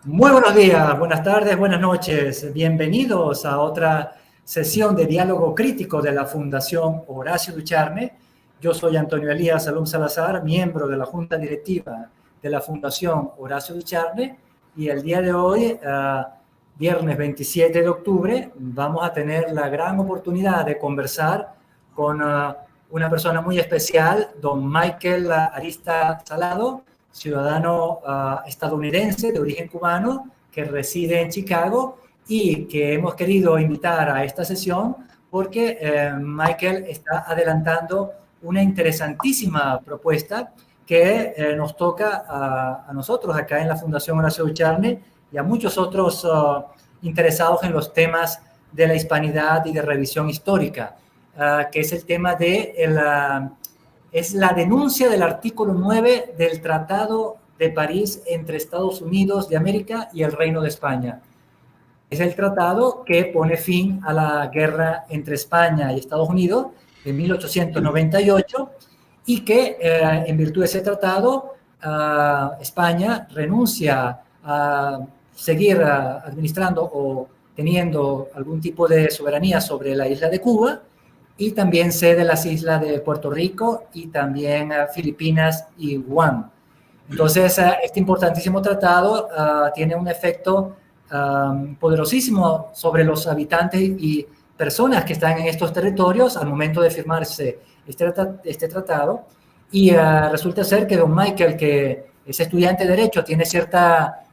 Muy buenos días, buenas tardes, buenas noches. Bienvenidos a otra sesión de diálogo crítico de la Fundación Horacio Ducharme. Yo soy Antonio Elías Salum Salazar, miembro de la Junta Directiva de la Fundación Horacio Ducharme, y el día de hoy, viernes 27 de octubre, vamos a tener la gran oportunidad de conversar con una persona muy especial, don Michael Arista Salado, ciudadano estadounidense de origen cubano que reside en Chicago y que hemos querido invitar a esta sesión porque Michael está adelantando una interesantísima propuesta que nos toca a nosotros acá en la Fundación Horacio Ducharme y a muchos otros interesados en los temas de la hispanidad y de revisión histórica, que es el tema de es la denuncia del artículo 9 del Tratado de París entre Estados Unidos de América y el Reino de España. Es el tratado que pone fin a la guerra entre España y Estados Unidos de 1898 y que en virtud de ese tratado España renuncia a seguir administrando o teniendo algún tipo de soberanía sobre la isla de Cuba, y también cede las islas de Puerto Rico y también Filipinas y Guam. Entonces, este importantísimo tratado tiene un efecto poderosísimo sobre los habitantes y personas que están en estos territorios al momento de firmarse este tratado. Y resulta ser que don Michael, que es estudiante de Derecho, tiene cierta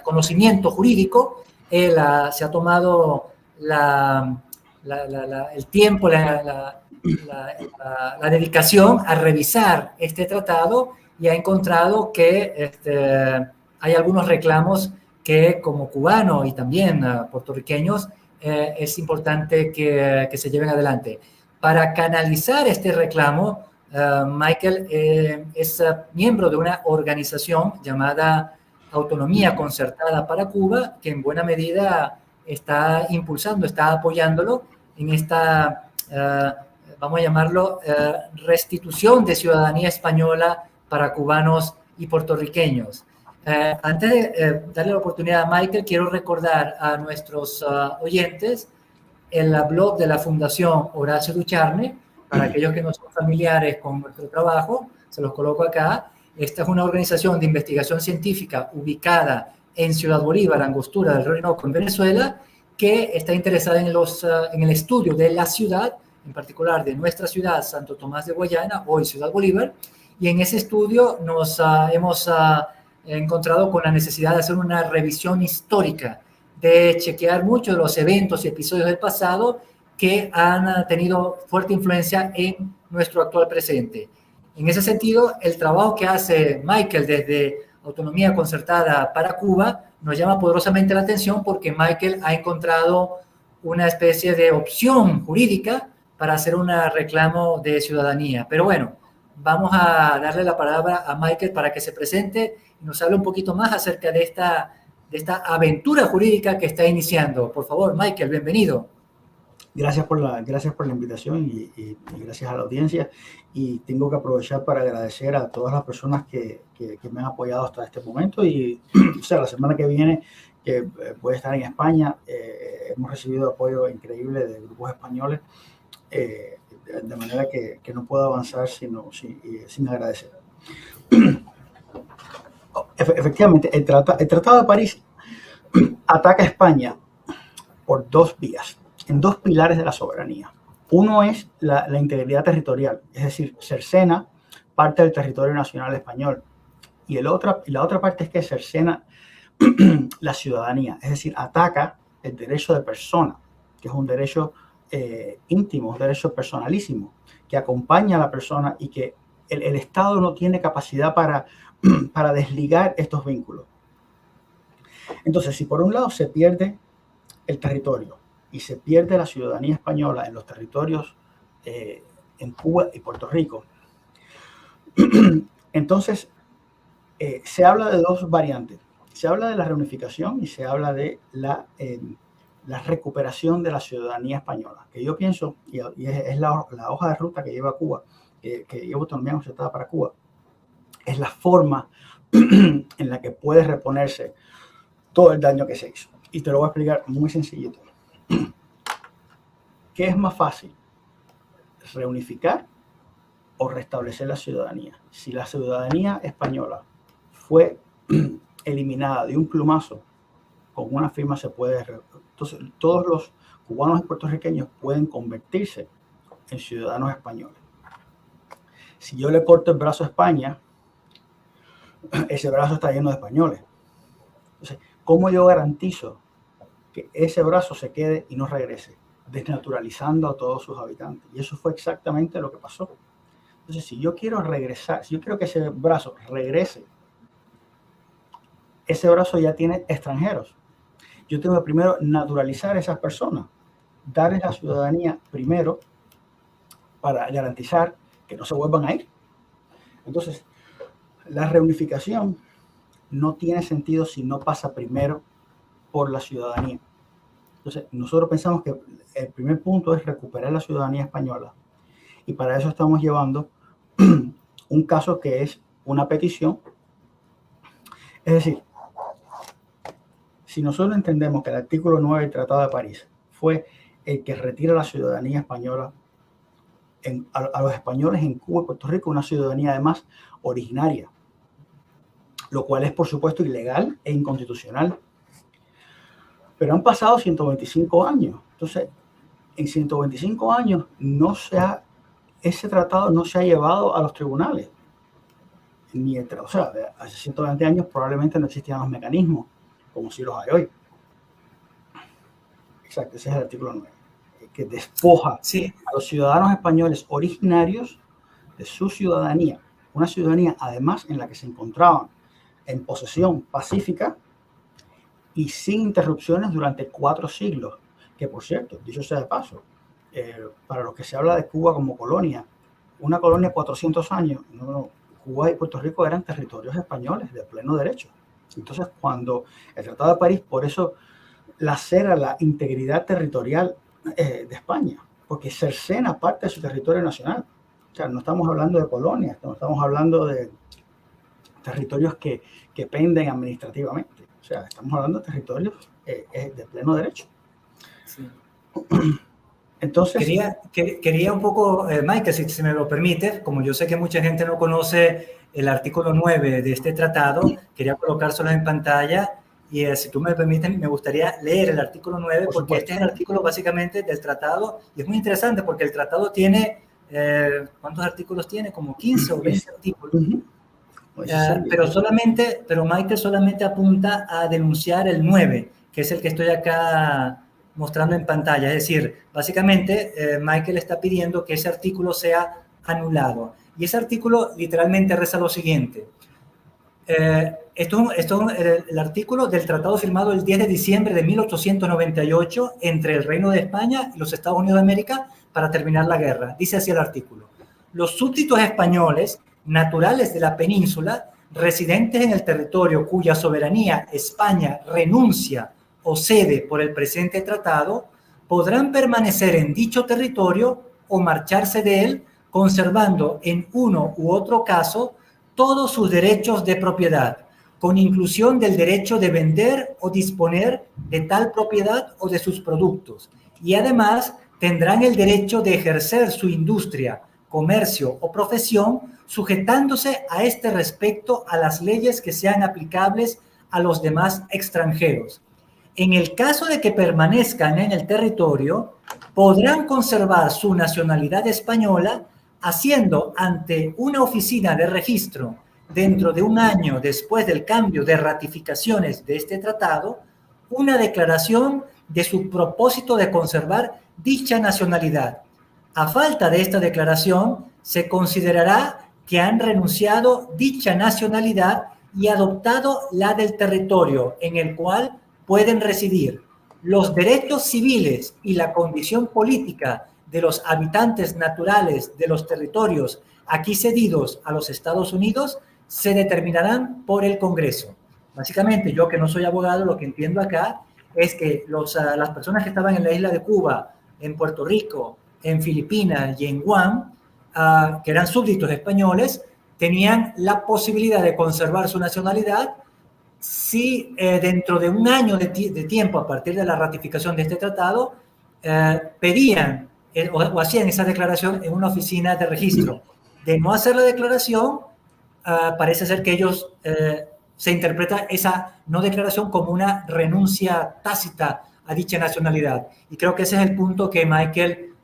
conocimiento jurídico, él se ha tomado el tiempo, la dedicación a revisar este tratado y ha encontrado que hay algunos reclamos que como cubano y también puertorriqueños es importante que se lleven adelante. Para canalizar este reclamo, Michael es miembro de una organización llamada Autonomía Concertada para Cuba, que en buena medida está impulsando, está apoyándolo en esta, vamos a llamarlo, restitución de ciudadanía española para cubanos y puertorriqueños. Antes de darle la oportunidad a Michael, quiero recordar a nuestros oyentes el blog de la Fundación Horacio Ducharme, para aquellos que no son familiares con nuestro trabajo, se los coloco acá. Esta es una organización de investigación científica ubicada en Ciudad Bolívar, Angostura del Orinoco, en Venezuela, que está interesada en el estudio de la ciudad, en particular de nuestra ciudad, Santo Tomás de Guayana, hoy Ciudad Bolívar, y en ese estudio nos hemos encontrado con la necesidad de hacer una revisión histórica, de chequear muchos de los eventos y episodios del pasado que han tenido fuerte influencia en nuestro actual presente. En ese sentido, el trabajo que hace Michael desde Autonomía Concertada para Cuba nos llama poderosamente la atención porque Michael ha encontrado una especie de opción jurídica para hacer un reclamo de ciudadanía. Pero bueno, vamos a darle la palabra a Michael para que se presente y nos hable un poquito más acerca de esta aventura jurídica que está iniciando. Por favor, Michael, bienvenido. Gracias por la invitación y gracias a la audiencia. Y tengo que aprovechar para agradecer a todas las personas que me han apoyado hasta este momento. Y o sea, la semana que viene, que voy a estar en España, hemos recibido apoyo increíble de grupos españoles, de manera que no puedo avanzar sin agradecer. Efectivamente, el Tratado de París ataca a España por dos vías, en dos pilares de la soberanía. Uno es la integridad territorial, es decir, cercena parte del territorio nacional español. Y la otra parte es que cercena la ciudadanía, es decir, ataca el derecho de persona, que es un derecho íntimo, un derecho personalísimo, que acompaña a la persona y que el Estado no tiene capacidad para desligar estos vínculos. Entonces, si por un lado se pierde el territorio y se pierde la ciudadanía española en los territorios en Cuba y Puerto Rico, entonces se habla de dos variantes. Se habla de la reunificación y se habla de la recuperación de la ciudadanía española, que yo pienso, y es la hoja de ruta que lleva Cuba, que lleva Autonomía Concertada para Cuba, es la forma en la que puede reponerse todo el daño que se hizo. Y te lo voy a explicar muy sencillito. ¿Qué es más fácil? ¿Reunificar o restablecer la ciudadanía? Si la ciudadanía española fue eliminada de un plumazo, con una firma se puede... Entonces, todos los cubanos y puertorriqueños pueden convertirse en ciudadanos españoles. Si yo le corto el brazo a España, ese brazo está lleno de españoles. Entonces, ¿cómo yo garantizo que ese brazo se quede y no regrese? Desnaturalizando a todos sus habitantes. Y eso fue exactamente lo que pasó. Entonces, si yo quiero regresar, si yo quiero que ese brazo regrese, ese brazo ya tiene extranjeros. Yo tengo que primero naturalizar a esas personas, darles la ciudadanía primero para garantizar que no se vuelvan a ir. Entonces, la reunificación no tiene sentido si no pasa primero por la ciudadanía. Entonces, nosotros pensamos que el primer punto es recuperar la ciudadanía española. Y para eso estamos llevando un caso que es una petición. Es decir, si nosotros entendemos que el artículo 9 del Tratado de París fue el que retira la ciudadanía española a los españoles en Cuba y Puerto Rico, una ciudadanía además originaria, lo cual es por supuesto ilegal e inconstitucional. Pero han pasado 125 años. Entonces, en 125 años ese tratado no se ha llevado a los tribunales. O sea, hace 120 años probablemente no existían los mecanismos como si los hay hoy. Exacto, ese es el artículo 9, que despoja a los ciudadanos españoles originarios de su ciudadanía. Una ciudadanía, además, en la que se encontraban en posesión pacífica y sin interrupciones durante 4 siglos. Que, por cierto, dicho sea de paso, para los que se habla de Cuba como colonia, una colonia de 400 años, Cuba y Puerto Rico eran territorios españoles de pleno derecho. Entonces, cuando el Tratado de París, por eso lacera la integridad territorial de España, porque cercena parte de su territorio nacional. O sea, no estamos hablando de colonias, no estamos hablando de territorios que penden administrativamente. O sea, estamos hablando de territorios de pleno derecho. Sí. Entonces, quería un poco, Michael, si me lo permite, como yo sé que mucha gente no conoce el artículo 9 de este tratado, quería colocárselo en pantalla y si tú me permites, me gustaría leer el artículo 9 porque este es el artículo básicamente del tratado y es muy interesante porque el tratado tiene, ¿cuántos artículos tiene? Como 15 o 20 artículos. Pero Michael solamente apunta a denunciar el 9, que es el que estoy acá mostrando en pantalla. Es decir, básicamente Michael está pidiendo que ese artículo sea anulado. Y ese artículo literalmente reza lo siguiente. Esto es el artículo del tratado firmado el 10 de diciembre de 1898 entre el Reino de España y los Estados Unidos de América para terminar la guerra. Dice así el artículo. Los súbditos españoles naturales de la península, residentes en el territorio cuya soberanía España renuncia o cede por el presente tratado, podrán permanecer en dicho territorio o marcharse de él, conservando en uno u otro caso todos sus derechos de propiedad, con inclusión del derecho de vender o disponer de tal propiedad o de sus productos, y además tendrán el derecho de ejercer su industria, comercio o profesión, sujetándose a este respecto a las leyes que sean aplicables a los demás extranjeros. En el caso de que permanezcan en el territorio, podrán conservar su nacionalidad española haciendo ante una oficina de registro dentro de un año después del cambio de ratificaciones de este tratado, una declaración de su propósito de conservar dicha nacionalidad. A falta de esta declaración, se considerará que han renunciado dicha nacionalidad y adoptado la del territorio en el cual pueden residir. Los derechos civiles y la condición política de los habitantes naturales de los territorios aquí cedidos a los Estados Unidos se determinarán por el Congreso. Básicamente, yo que no soy abogado, lo que entiendo acá es que las personas que estaban en la isla de Cuba, en Puerto Rico, en Filipinas y en Guam, que eran súbditos españoles, tenían la posibilidad de conservar su nacionalidad si dentro de un año de tiempo a partir de la ratificación de este tratado pedían o hacían esa declaración en una oficina de registro. De no hacer la declaración, parece ser que ellos se interpreta esa no declaración como una renuncia tácita a dicha nacionalidad. Y creo que ese es el punto que Michael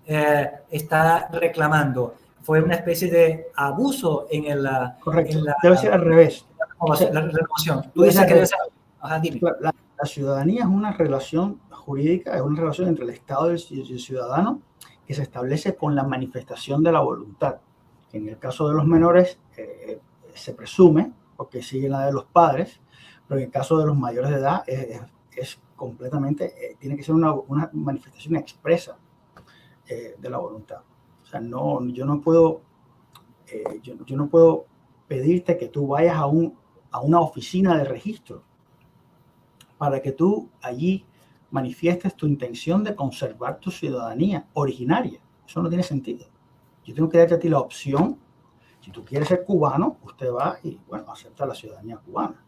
está reclamando. Fue una especie de abuso en la... Correcto, en la, debe ser al revés. la renovación. Tú dices que debe ser... Ajá, dime. La ciudadanía es una relación jurídica, es una relación entre el Estado y el ciudadano que se establece con la manifestación de la voluntad. En el caso de los menores se presume, porque sigue la de los padres, pero en el caso de los mayores de edad es completamente, tiene que ser una manifestación expresa de la voluntad. O sea, yo no puedo pedirte que tú vayas a una oficina de registro para que tú allí manifiestes tu intención de conservar tu ciudadanía originaria. Eso no tiene sentido. Yo tengo que darte a ti la opción. Si tú quieres ser cubano, usted va y, bueno, acepta la ciudadanía cubana.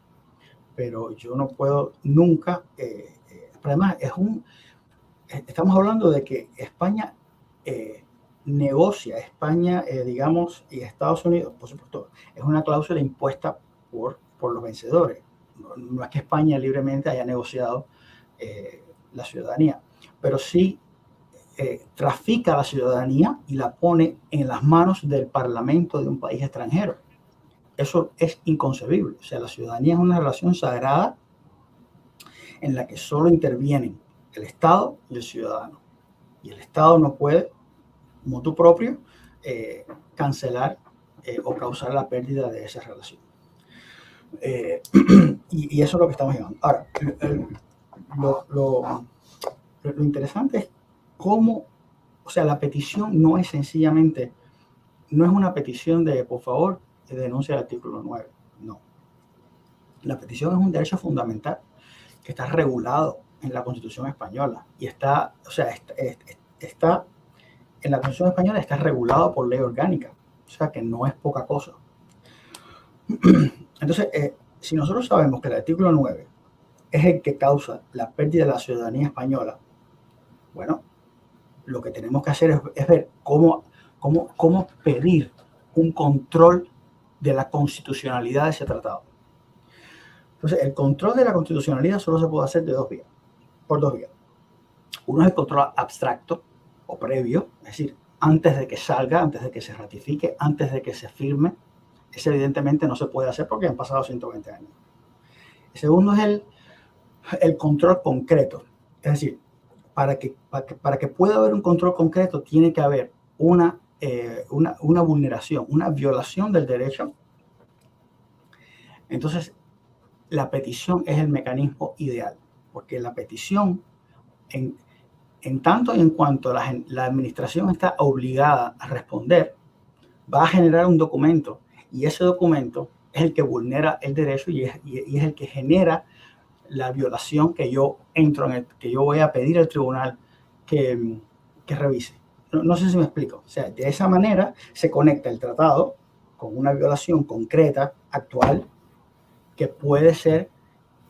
Pero yo no puedo nunca... además, estamos hablando de que España negocia, digamos, y Estados Unidos, por supuesto, es una cláusula impuesta por los vencedores. No es que España libremente haya negociado la ciudadanía, pero sí trafica la ciudadanía y la pone en las manos del parlamento de un país extranjero. Eso es inconcebible. O sea, la ciudadanía es una relación sagrada en la que solo intervienen el Estado y el ciudadano. Y el Estado no puede, motu propio, cancelar o causar la pérdida de esa relación. Y eso es lo que estamos llevando. Ahora, lo interesante es cómo, o sea, la petición no es sencillamente, no es una petición de, por favor, denuncia el artículo 9. No. La petición es un derecho fundamental que está regulado en la Constitución española y está en la Constitución española, está regulado por ley orgánica, o sea que no es poca cosa. Entonces, si nosotros sabemos que el artículo 9 es el que causa la pérdida de la ciudadanía española, bueno, lo que tenemos que hacer es ver cómo pedir un control de la constitucionalidad de ese tratado. Entonces, el control de la constitucionalidad solo se puede hacer por dos vías. Uno es el control abstracto o previo, es decir, antes de que salga, antes de que se ratifique, antes de que se firme. Ese evidentemente no se puede hacer porque han pasado 120 años. El segundo es el control concreto. Es decir, para que pueda haber un control concreto tiene que haber una vulneración, una violación del derecho. Entonces, la petición es el mecanismo ideal, porque la petición, en tanto y en cuanto la administración está obligada a responder, va a generar un documento y ese documento es el que vulnera el derecho y es el que genera la violación que yo que yo voy a pedir al tribunal que revise. No sé si me explico. O sea, de esa manera se conecta el tratado con una violación concreta, actual, que puede ser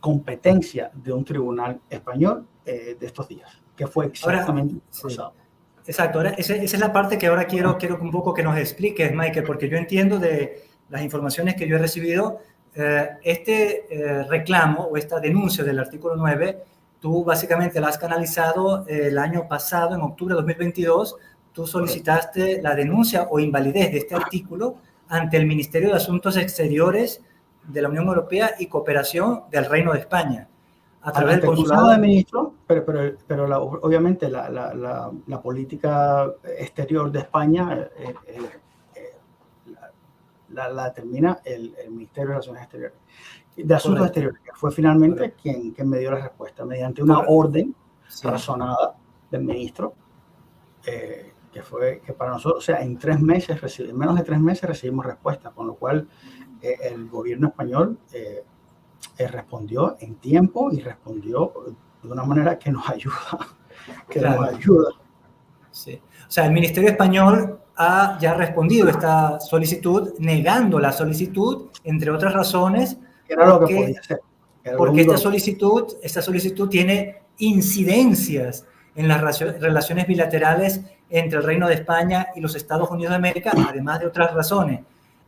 competencia de un tribunal español de estos días, que fue exactamente pasado. Sí. Exacto, ahora, esa es la parte que ahora quiero un poco que nos expliques, Michael, porque yo entiendo de las informaciones que yo he recibido, reclamo o esta denuncia del artículo 9, tú básicamente la has canalizado el año pasado, en octubre de 2022, tú solicitaste la denuncia o invalidez de este artículo ante el Ministerio de Asuntos Exteriores de la Unión Europea y Cooperación del Reino de España. A través del consulado de ministros, pero obviamente la política exterior de España la determina el Ministerio de Relaciones Exteriores, de Asuntos Exteriores, que fue finalmente quien me dio la respuesta, mediante una orden razonada del ministro, que para nosotros, o sea, en menos de 3 meses recibimos respuesta, con lo cual el gobierno español respondió en tiempo y respondió de una manera que nos ayuda. Sí. O sea, el Ministerio español ha ya respondido esta solicitud, negando la solicitud, entre otras razones, Era lo que podía hacer. Porque esta solicitud tiene incidencias en las relaciones bilaterales entre el Reino de España y los Estados Unidos de América, además de otras razones.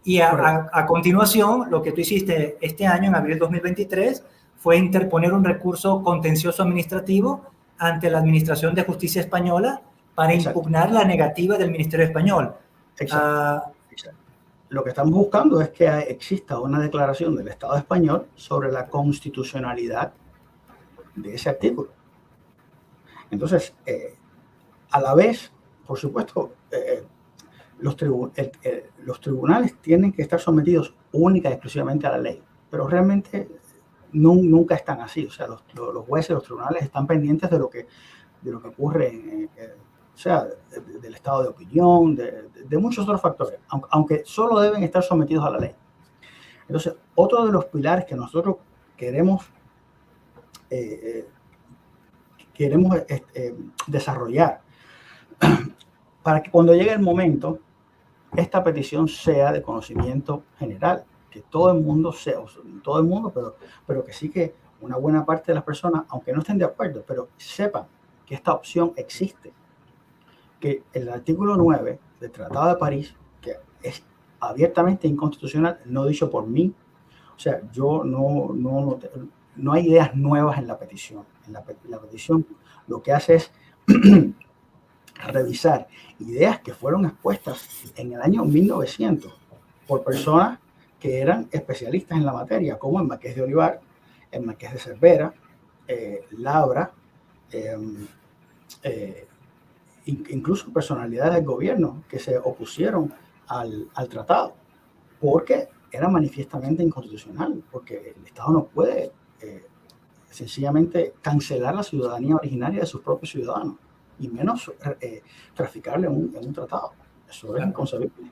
Y a continuación, lo que tú hiciste este año, en abril de 2023, fue interponer un recurso contencioso administrativo ante la Administración de Justicia Española para impugnar la negativa del Ministerio Español. Exacto. Lo que estamos buscando es que exista una declaración del Estado español sobre la constitucionalidad de ese artículo. Entonces, a la vez, por supuesto, los tribunales tienen que estar sometidos única y exclusivamente a la ley, pero realmente nunca están así. O sea, los jueces, los tribunales están pendientes de lo que ocurre o sea, del estado de opinión, de muchos otros factores, aunque solo deben estar sometidos a la ley. Entonces, otro de los pilares que nosotros queremos desarrollar para que cuando llegue el momento, esta petición sea de conocimiento general, que todo el mundo pero que sí que una buena parte de las personas, aunque no estén de acuerdo, pero sepan que esta opción existe, que el artículo 9 del Tratado de París, que es abiertamente inconstitucional, no dicho por mí, o sea, yo no hay ideas nuevas en la petición. La petición lo que hace es revisar ideas que fueron expuestas en el año 1900 por personas que eran especialistas en la materia, como el Marqués de Olivar, el Marqués de Cervera, Labra, incluso personalidades del gobierno que se opusieron al tratado, porque era manifiestamente inconstitucional, porque el Estado no puede sencillamente cancelar la ciudadanía originaria de sus propios ciudadanos, y menos traficarle en un tratado. Eso es inconcebible.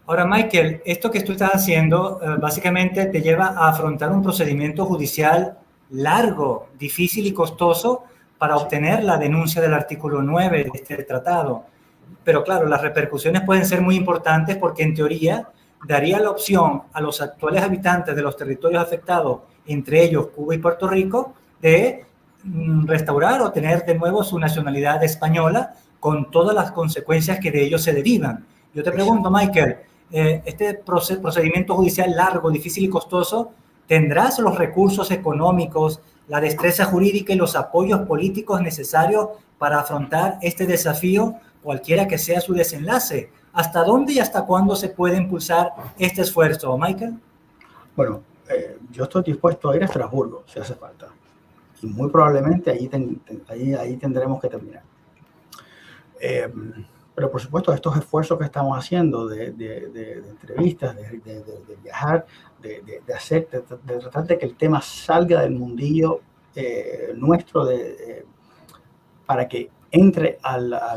Ahora, Michael, esto que tú estás haciendo básicamente te lleva a afrontar un procedimiento judicial largo, difícil y costoso para obtener la denuncia del artículo 9 de este tratado. Pero claro, las repercusiones pueden ser muy importantes porque en teoría daría la opción a los actuales habitantes de los territorios afectados, entre ellos Cuba y Puerto Rico, de restaurar o tener de nuevo su nacionalidad española con todas las consecuencias que de ello se derivan. Yo te pregunto, Michael, este procedimiento judicial largo, difícil y costoso, ¿tendrás los recursos económicos, la destreza jurídica y los apoyos políticos necesarios para afrontar este desafío, cualquiera que sea su desenlace? ¿Hasta dónde y hasta cuándo se puede impulsar este esfuerzo, Michael? Bueno, yo estoy dispuesto a ir a Estrasburgo, si hace falta. Y muy probablemente ahí tendremos que terminar. Pero por supuesto, estos esfuerzos que estamos haciendo de entrevistas, de viajar, de tratar de que el tema salga del mundillo nuestro, para que entre a la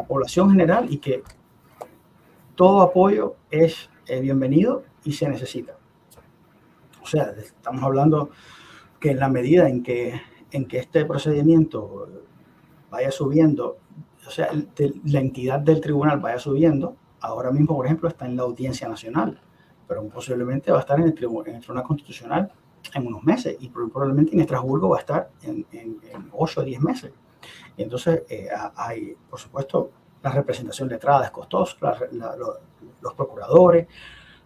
población general, y que todo apoyo es bienvenido y se necesita. O sea, estamos hablando que en la medida en que este procedimiento vaya subiendo, o sea, la entidad del tribunal vaya subiendo, ahora mismo, por ejemplo, está en la Audiencia Nacional, pero posiblemente va a estar en el Tribunal Constitucional en unos meses, y probablemente en Estrasburgo va a estar en 8 o 10 meses. Y entonces hay, por supuesto, la representación letrada es costosa, los procuradores,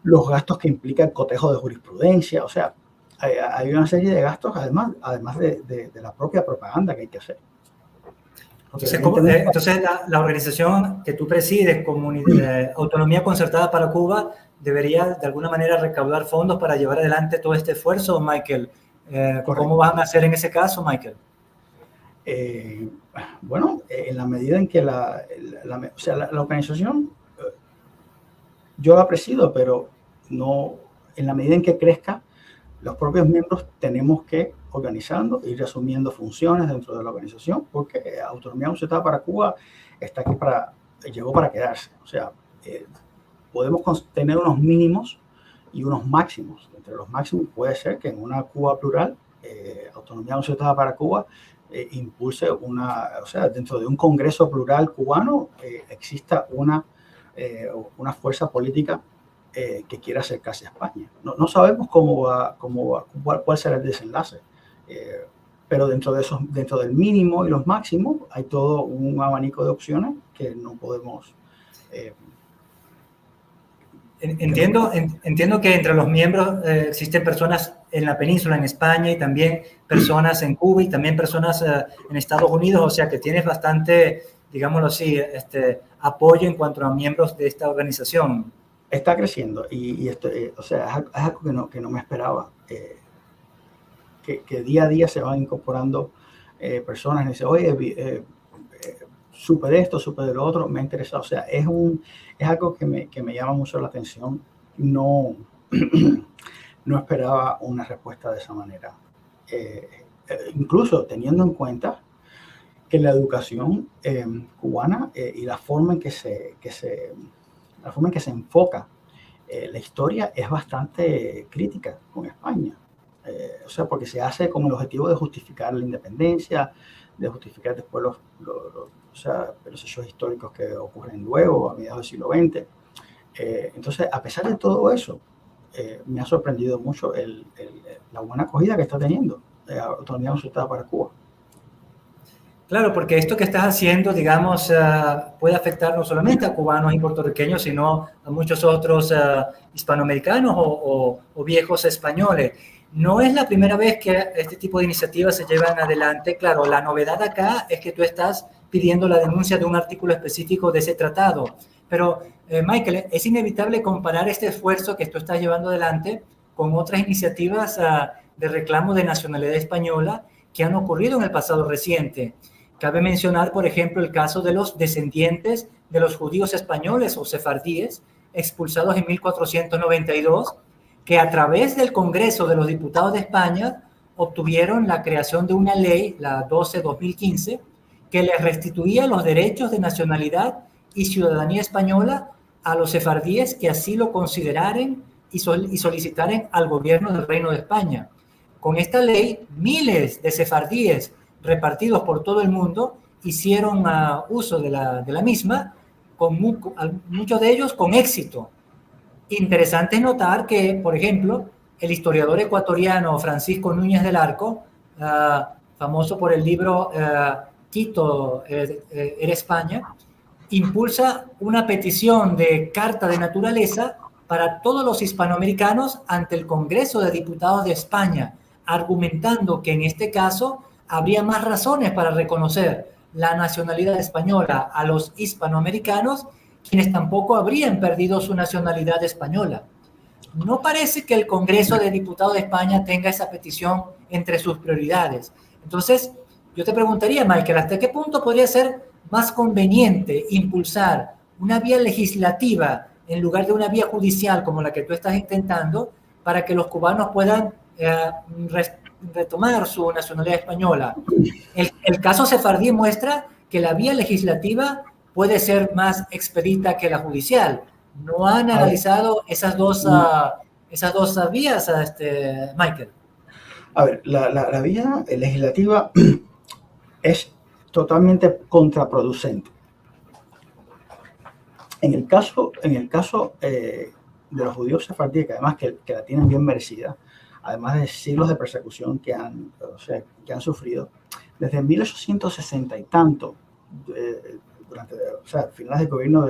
los gastos que implica el cotejo de jurisprudencia, o sea, hay una serie de gastos, además de la propia propaganda que hay que hacer. Entonces la organización que tú presides, Autonomía Concertada para Cuba, debería de alguna manera recaudar fondos para llevar adelante todo este esfuerzo, Michael. ¿Cómo van a hacer en ese caso, Michael? Bueno, en la medida en que la organización, yo la presido, pero no, en la medida en que crezca, los propios miembros tenemos que organizando, ir asumiendo funciones dentro de la organización, porque Autonomía Concertada para Cuba está aquí llegó para quedarse. O sea, podemos tener unos mínimos y unos máximos. Entre los máximos puede ser que en una Cuba plural, Autonomía Concertada para Cuba impulse o sea, dentro de un Congreso plural cubano exista una fuerza política que quiera acercarse a España. No sabemos cuál será el desenlace, pero dentro del mínimo y los máximos hay todo un abanico de opciones que no podemos... Entiendo que entre los miembros existen personas en la península, en España, y también personas en Cuba y también personas en Estados Unidos, o sea que tienes bastante, digámoslo así, apoyo en cuanto a miembros de esta organización. Está creciendo y esto, o sea, es algo que no me esperaba, que día a día se van incorporando personas y dicen, oye, supe de esto, supe de lo otro, me ha interesado. O sea, es algo que me llama mucho la atención. No esperaba una respuesta de esa manera. Incluso teniendo en cuenta que la educación cubana y la forma en que se enfoca la historia es bastante crítica con España. O sea, porque se hace con el objetivo de justificar la independencia, de justificar después los hechos históricos que ocurren luego, a mediados del siglo XX. Entonces, a pesar de todo eso, me ha sorprendido mucho la buena acogida que está teniendo Autonomía Consultada para Cuba. Claro, porque esto que estás haciendo, digamos, puede afectar no solamente a cubanos y puertorriqueños, sino a muchos otros hispanoamericanos o viejos españoles. No es la primera vez que este tipo de iniciativas se llevan adelante. Claro, la novedad acá es que tú estás pidiendo la denuncia de un artículo específico de ese tratado. Pero, Michael, es inevitable comparar este esfuerzo que tú estás llevando adelante con otras iniciativas de reclamo de nacionalidad española que han ocurrido en el pasado reciente. Cabe mencionar, por ejemplo, el caso de los descendientes de los judíos españoles o sefardíes expulsados en 1492, que a través del Congreso de los Diputados de España obtuvieron la creación de una ley, la 12-2015, que les restituía los derechos de nacionalidad y ciudadanía española a los sefardíes que así lo consideraren y solicitaren al gobierno del Reino de España. Con esta ley, miles de sefardíes repartidos por todo el mundo hicieron uso de la misma, muchos de ellos con éxito. Interesante es notar que, por ejemplo, el historiador ecuatoriano Francisco Núñez del Arco, famoso por el libro Quito era España, impulsa una petición de carta de naturaleza para todos los hispanoamericanos ante el Congreso de Diputados de España, argumentando que en este caso habría más razones para reconocer la nacionalidad española a los hispanoamericanos, quienes tampoco habrían perdido su nacionalidad española. No parece que el Congreso de Diputados de España tenga esa petición entre sus prioridades. Entonces, yo te preguntaría, Michael, ¿hasta qué punto podría ser más conveniente impulsar una vía legislativa en lugar de una vía judicial como la que tú estás intentando para que los cubanos puedan retomar su nacionalidad española? El caso sefardí muestra que la vía legislativa puede ser más expedita que la judicial. ¿No han analizado esas dos vías, Michael? A ver, la vía legislativa es totalmente contraproducente. En el caso de los judíos sefardíes, que además que la tienen bien merecida, además de siglos de persecución que han sufrido, desde 1860 y tanto, finales del gobierno,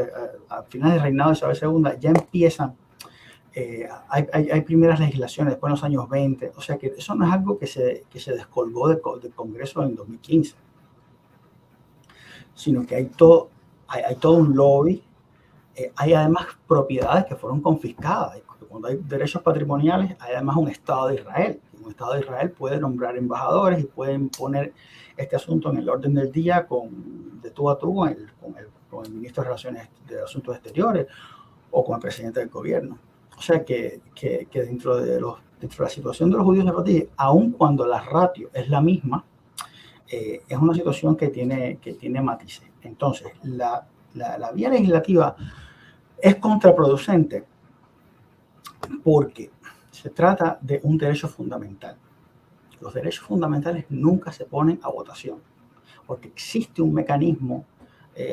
a finales del reinado de Isabel II, ya empiezan, hay primeras legislaciones después en los años 20, o sea que eso no es algo que se descolgó del Congreso en 2015, sino que hay todo un lobby, hay además propiedades que fueron confiscadas. Cuando hay derechos patrimoniales, hay además un Estado de Israel. Un Estado de Israel puede nombrar embajadores y pueden poner este asunto en el orden del día de tú a tú con el ministro de Relaciones de Asuntos Exteriores o con el presidente del gobierno. O sea que dentro de la situación de los judíos sefardíes, aun cuando la ratio es la misma, es una situación que tiene matices. Entonces, la vía legislativa es contraproducente porque se trata de un derecho fundamental. los derechos fundamentales nunca se ponen a votación, porque existe un mecanismo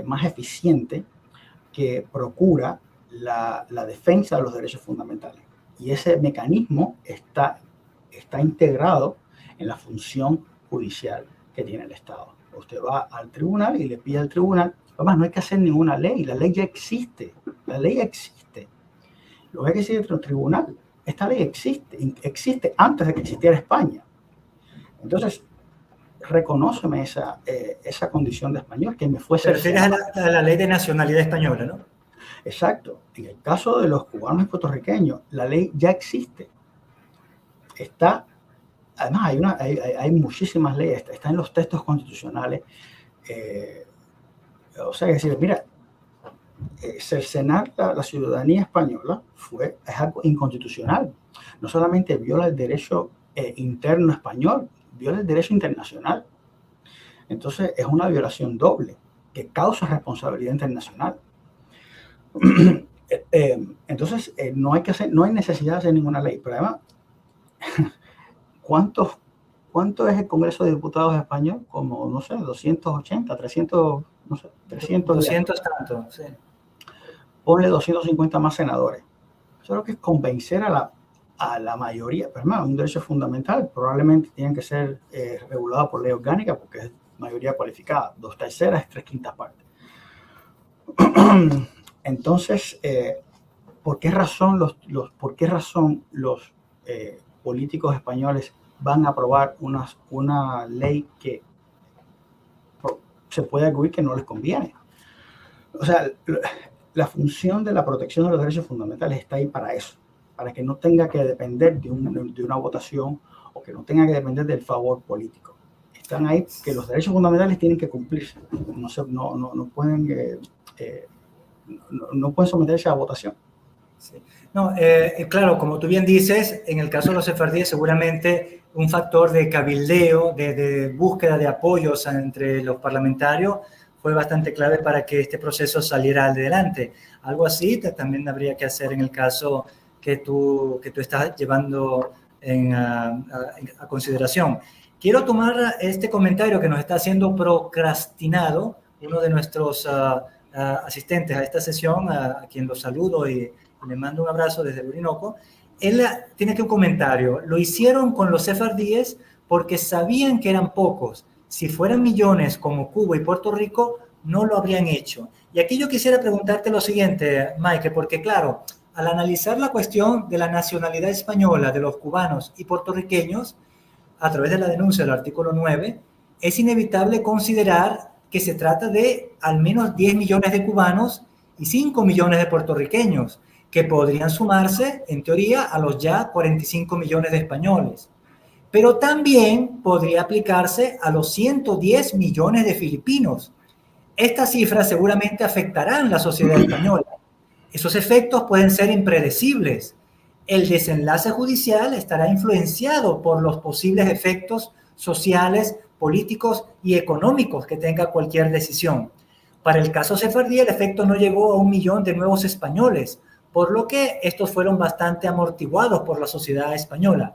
más eficiente que procura la defensa de los derechos fundamentales. Y ese mecanismo está integrado en la función judicial que tiene el Estado. Usted va al tribunal y le pide al tribunal, además no hay que hacer ninguna ley, la ley ya existe, la ley existe. Lo que hay que decir es el tribunal, esta ley existe antes de que existiera España. Entonces, reconóceme esa condición de español que me fue cercenada. Te refieres a la ley de nacionalidad española, ¿no? Exacto. En el caso de los cubanos y puertorriqueños, la ley ya existe. Está, además hay muchísimas leyes, está en los textos constitucionales. O sea, es decir, mira, cercenar la ciudadanía española es algo inconstitucional. No solamente viola el derecho interno español, viola el derecho internacional. Entonces es una violación doble que causa responsabilidad internacional. Entonces no hay necesidad de hacer ninguna ley. Pero además, ¿cuánto es el Congreso de Diputados español? Como, no sé, 280, 300, no sé, 300. 200 tanto, sí. Ponle 250 más senadores. Eso es lo que es convencer a la mayoría. Pero además, un derecho fundamental probablemente tienen que ser regulados por ley orgánica porque es mayoría cualificada. 2/3 es 3/5 partes. Entonces, ¿por qué razón los políticos españoles van a aprobar una ley que se puede arguir que no les conviene? O sea, la función de la protección de los derechos fundamentales está ahí para eso, para que no tenga que depender de una votación o que no tenga que depender del favor político. Están ahí que los derechos fundamentales tienen que cumplirse, no pueden someterse a votación. Sí. No, claro, como tú bien dices, en el caso de los sefardíes seguramente un factor de cabildeo, de búsqueda de apoyos entre los parlamentarios fue bastante clave para que este proceso saliera adelante. Algo así también habría que hacer en el caso que tú estás llevando a consideración. Quiero tomar este comentario que nos está haciendo Procrastinado, uno de nuestros asistentes a esta sesión, a quien los saludo y le mando un abrazo desde el Orinoco. Él tiene aquí un comentario. Lo hicieron con los sefardíes porque sabían que eran pocos. Si fueran millones como Cuba y Puerto Rico, no lo habrían hecho. Y aquí yo quisiera preguntarte lo siguiente, Mike, porque claro, al analizar la cuestión de la nacionalidad española de los cubanos y puertorriqueños, a través de la denuncia del artículo 9, es inevitable considerar que se trata de al menos 10 millones de cubanos y 5 millones de puertorriqueños, que podrían sumarse, en teoría, a los ya 45 millones de españoles. Pero también podría aplicarse a los 110 millones de filipinos. Estas cifras seguramente afectarán la sociedad española. Esos efectos pueden ser impredecibles. El desenlace judicial estará influenciado por los posibles efectos sociales, políticos y económicos que tenga cualquier decisión. Para el caso sefardí, el efecto no llegó a 1 millón de nuevos españoles, por lo que estos fueron bastante amortiguados por la sociedad española.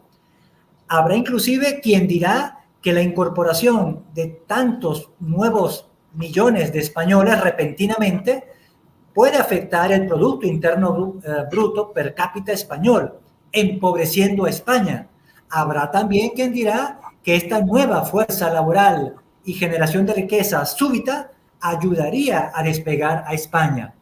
Habrá inclusive quien dirá que la incorporación de tantos nuevos millones de españoles repentinamente puede afectar el Producto Interno Bruto per cápita español, empobreciendo a España. Habrá también quien dirá que esta nueva fuerza laboral y generación de riqueza súbita ayudaría a despegar a España.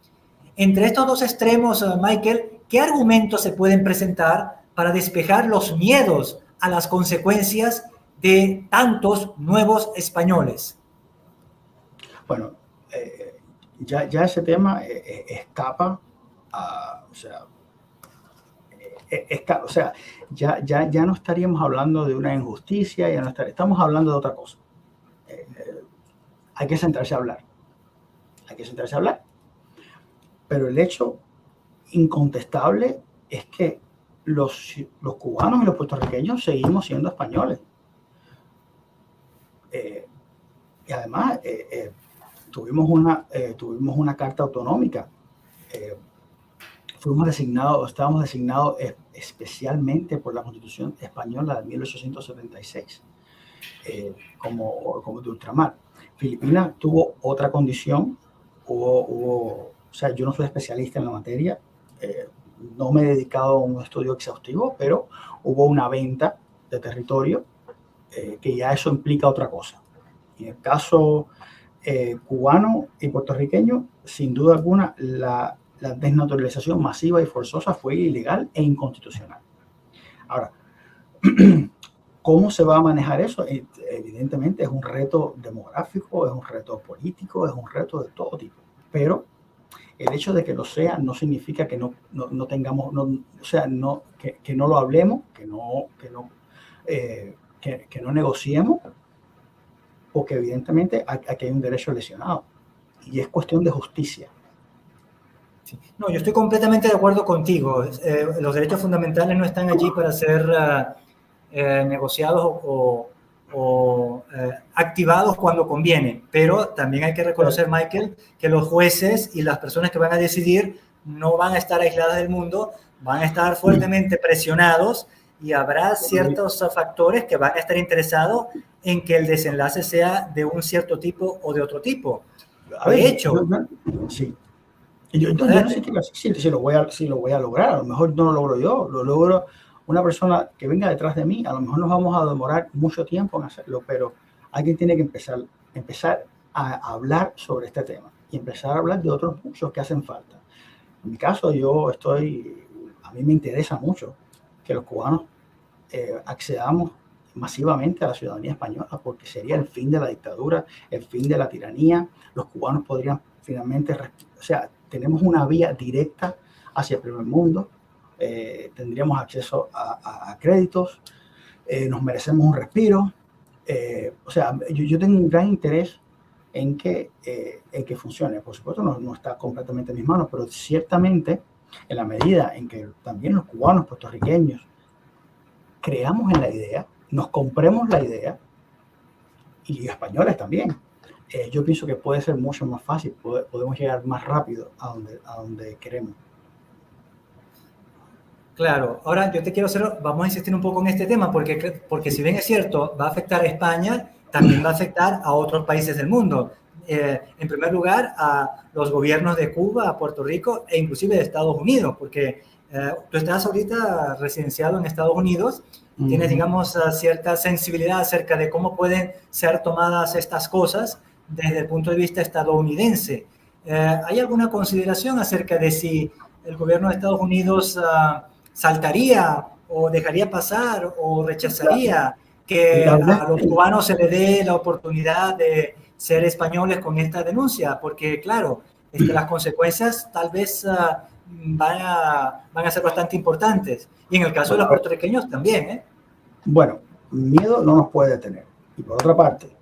Entre estos dos extremos, Michael, ¿qué argumentos se pueden presentar para despejar los miedos a las consecuencias de tantos nuevos españoles? Bueno, ya ese tema escapa a, ya no estaríamos hablando de una injusticia, estamos hablando de otra cosa. Hay que sentarse a hablar. Pero el hecho incontestable es que los cubanos y los puertorriqueños seguimos siendo españoles. Y además tuvimos una carta autonómica estábamos designados especialmente por la Constitución Española de 1876 como de ultramar. Filipinas tuvo otra condición, o sea, yo no soy especialista en la materia, no me he dedicado a un estudio exhaustivo, pero hubo una venta de territorio que ya eso implica otra cosa. En el caso cubano y puertorriqueño, sin duda alguna, la desnaturalización masiva y forzosa fue ilegal e inconstitucional. Ahora, ¿cómo se va a manejar eso? Evidentemente es un reto demográfico, es un reto político, es un reto de todo tipo, pero el hecho de que lo sea no significa que no tengamos, o sea, que no lo hablemos, que no negociemos, porque evidentemente aquí hay un derecho lesionado y es cuestión de justicia. Sí. No, yo estoy completamente de acuerdo contigo. Los derechos fundamentales no están allí para ser negociados o activados cuando conviene, pero también hay que reconocer, Michael, que los jueces y las personas que van a decidir no van a estar aisladas del mundo, van a estar fuertemente presionados y habrá ciertos factores que van a estar interesados en que el desenlace sea de un cierto tipo o de otro tipo. De hecho, sí. Yo no sé si lo voy a lograr, a lo mejor no lo logro yo, lo logro una persona que venga detrás de mí, a lo mejor nos vamos a demorar mucho tiempo en hacerlo, pero alguien tiene que empezar a hablar sobre este tema y empezar a hablar de otros muchos que hacen falta. En mi caso, a mí me interesa mucho que los cubanos accedamos masivamente a la ciudadanía española, porque sería el fin de la dictadura, el fin de la tiranía. Los cubanos podrían finalmente, o sea, tenemos una vía directa hacia el primer mundo, tendríamos acceso a créditos, nos merecemos un respiro. O sea, yo tengo un gran interés en que funcione. Por supuesto, no está completamente en mis manos, pero ciertamente, en la medida en que también los cubanos, puertorriqueños, creamos en la idea, nos compremos la idea, y los españoles también, yo pienso que puede ser mucho más fácil, podemos llegar más rápido a donde queremos. Claro, ahora yo te quiero vamos a insistir un poco en este tema, porque si bien es cierto, va a afectar a España, también va a afectar a otros países del mundo. En primer lugar, a los gobiernos de Cuba, a Puerto Rico e inclusive de Estados Unidos, porque tú estás ahorita residenciado en Estados Unidos, tienes, digamos, cierta sensibilidad acerca de cómo pueden ser tomadas estas cosas desde el punto de vista estadounidense. ¿Hay alguna consideración acerca de si el gobierno de Estados Unidos saltaría o dejaría pasar o rechazaría que a los cubanos se les dé la oportunidad de ser españoles con esta denuncia? Porque, claro, las consecuencias tal vez van a ser bastante importantes. Y en el caso de los puertorriqueños también, Bueno, miedo no nos puede detener. Y por otra parte,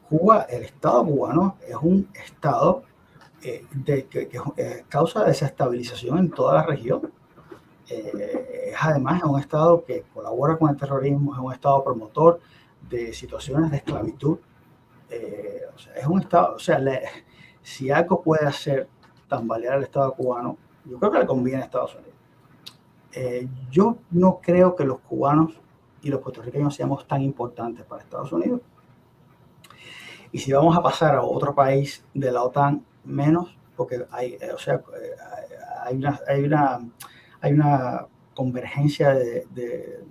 Cuba, el Estado cubano es un Estado que causa desestabilización en toda la región. Además, es un Estado que colabora con el terrorismo, es un Estado promotor de situaciones de esclavitud. O sea, es un Estado, o sea, si algo puede hacer tambalear al Estado cubano, yo creo que le conviene a Estados Unidos. Yo no creo que los cubanos y los puertorriqueños seamos tan importantes para Estados Unidos. Y si vamos a pasar a otro país de la OTAN, menos, porque hay una convergencia de